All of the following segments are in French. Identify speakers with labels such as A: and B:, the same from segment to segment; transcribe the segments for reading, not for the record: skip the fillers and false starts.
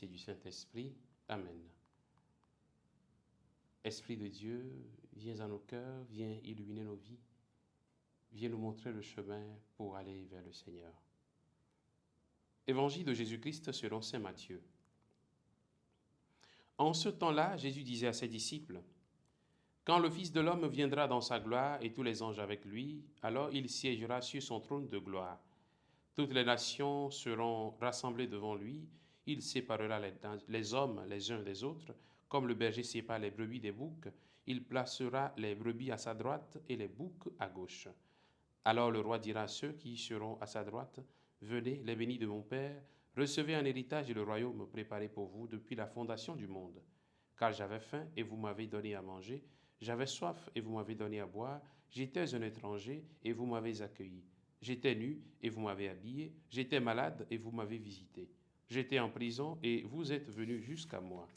A: Fils et du Saint-Esprit. Amen. Esprit de Dieu, viens dans nos cœurs, viens illuminer nos vies, viens nous montrer le chemin pour aller vers le Seigneur. Évangile de Jésus-Christ selon saint Matthieu. En ce temps-là, Jésus disait à ses disciples, « Quand le Fils de l'homme viendra dans sa gloire et tous les anges avec lui, alors il siégera sur son trône de gloire. Toutes les nations seront rassemblées devant lui. Il séparera les hommes les uns des autres, comme le berger sépare les brebis des boucs. Il placera les brebis à sa droite et les boucs à gauche. Alors le roi dira à ceux qui seront à sa droite, « Venez, les bénis de mon Père, recevez un héritage et le royaume préparé pour vous depuis la fondation du monde. Car j'avais faim et vous m'avez donné à manger, j'avais soif et vous m'avez donné à boire, j'étais un étranger et vous m'avez accueilli. J'étais nu et vous m'avez habillé, j'étais malade et vous m'avez visité. J'étais en prison et vous êtes venus jusqu'à moi. »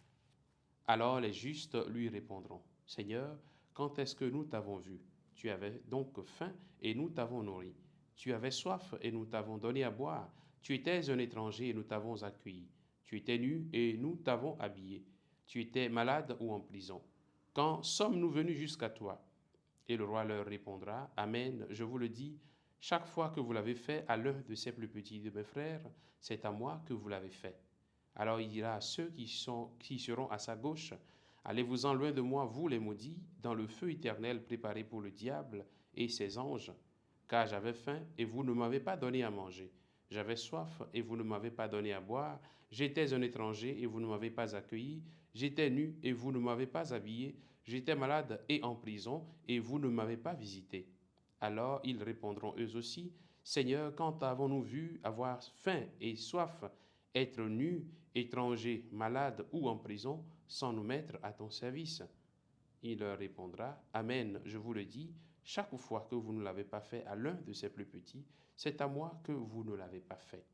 A: Alors les justes lui répondront, « Seigneur, quand est-ce que nous t'avons vu? Tu avais donc faim et nous t'avons nourri. Tu avais soif et nous t'avons donné à boire. Tu étais un étranger et nous t'avons accueilli. Tu étais nu et nous t'avons habillé. Tu étais malade ou en prison. Quand sommes-nous venus jusqu'à toi? » Et le roi leur répondra, « Amen, je vous le dis, chaque fois que vous l'avez fait à l'un de ces plus petits de mes frères, c'est à moi que vous l'avez fait. » Alors il dira à ceux qui seront à sa gauche, « Allez-vous-en loin de moi, vous les maudits, dans le feu éternel préparé pour le diable et ses anges, car j'avais faim et vous ne m'avez pas donné à manger. J'avais soif et vous ne m'avez pas donné à boire. J'étais un étranger et vous ne m'avez pas accueilli. J'étais nu et vous ne m'avez pas habillé. J'étais malade et en prison et vous ne m'avez pas visité. » Alors ils répondront eux aussi, « Seigneur, quand avons-nous vu avoir faim et soif, être nus, étrangers, malades ou en prison, sans nous mettre à ton service? » Il leur répondra, « Amen, je vous le dis, chaque fois que vous ne l'avez pas fait à l'un de ces plus petits, c'est à moi que vous ne l'avez pas fait. »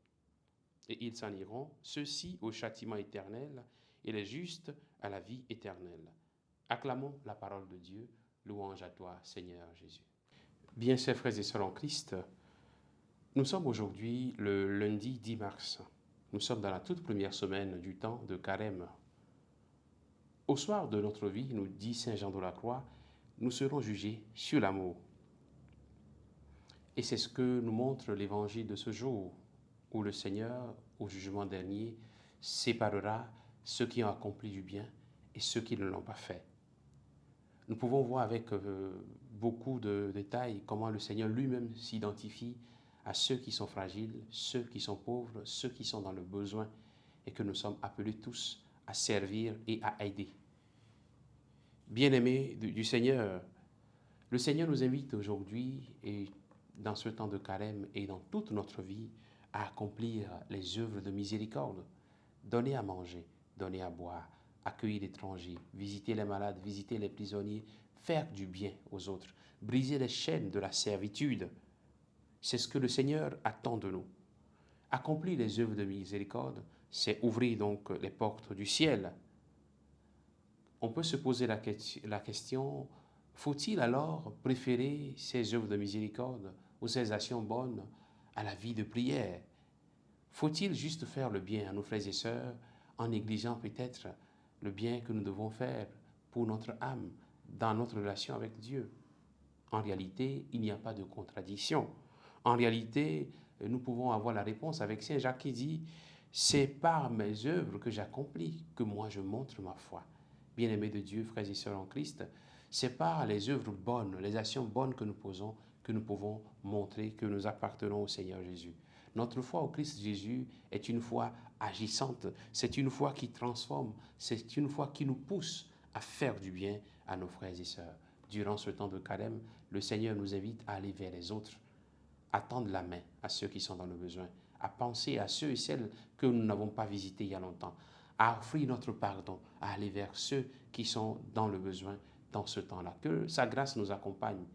A: Et ils s'en iront, ceux-ci au châtiment éternel, et les justes à la vie éternelle. Acclamons la parole de Dieu, louange à toi, Seigneur Jésus. Bien, chers frères et sœurs en Christ, nous sommes aujourd'hui le lundi 10 mars. Nous sommes dans la toute première semaine du temps de Carême. Au soir de notre vie, nous dit saint Jean de la Croix, nous serons jugés sur l'amour. Et c'est ce que nous montre l'évangile de ce jour, où le Seigneur, au jugement dernier, séparera ceux qui ont accompli du bien et ceux qui ne l'ont pas fait. Nous pouvons voir avec beaucoup de détails comment le Seigneur lui-même s'identifie à ceux qui sont fragiles, ceux qui sont pauvres, ceux qui sont dans le besoin, et que nous sommes appelés tous à servir et à aider. Bien-aimés du Seigneur, le Seigneur nous invite aujourd'hui, et dans ce temps de carême et dans toute notre vie, à accomplir les œuvres de miséricorde, donner à manger, donner à boire, accueillir l'étranger, visiter les malades, visiter les prisonniers, faire du bien aux autres, briser les chaînes de la servitude. C'est ce que le Seigneur attend de nous. Accomplir les œuvres de miséricorde, c'est ouvrir donc les portes du ciel. On peut se poser la question, faut-il alors préférer ces œuvres de miséricorde ou ces actions bonnes à la vie de prière? Faut-il juste faire le bien à nos frères et sœurs en négligeant peut-être le bien que nous devons faire pour notre âme dans notre relation avec Dieu? En réalité, il n'y a pas de contradiction. En réalité, nous pouvons avoir la réponse avec saint Jacques qui dit « C'est par mes œuvres que j'accomplis que moi je montre ma foi. » Bien-aimés de Dieu, frères et sœurs en Christ, c'est par les œuvres bonnes, les actions bonnes que nous posons, que nous pouvons montrer que nous appartenons au Seigneur Jésus. Notre foi au Christ Jésus est une foi agissante, c'est une foi qui transforme, c'est une foi qui nous pousse à faire du bien à nos frères et sœurs. Durant ce temps de carême, le Seigneur nous invite à aller vers les autres, à tendre la main à ceux qui sont dans le besoin, à penser à ceux et celles que nous n'avons pas visités il y a longtemps, à offrir notre pardon, à aller vers ceux qui sont dans le besoin dans ce temps-là. Que sa grâce nous accompagne,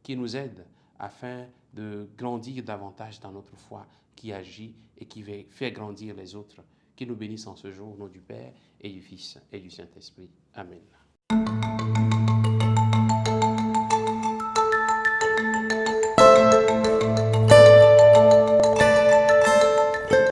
A: qui nous aide afin de grandir davantage dans notre foi, qui agit et qui fait grandir les autres. Qui nous bénisse en ce jour au nom du Père et du Fils et du Saint-Esprit. Amen.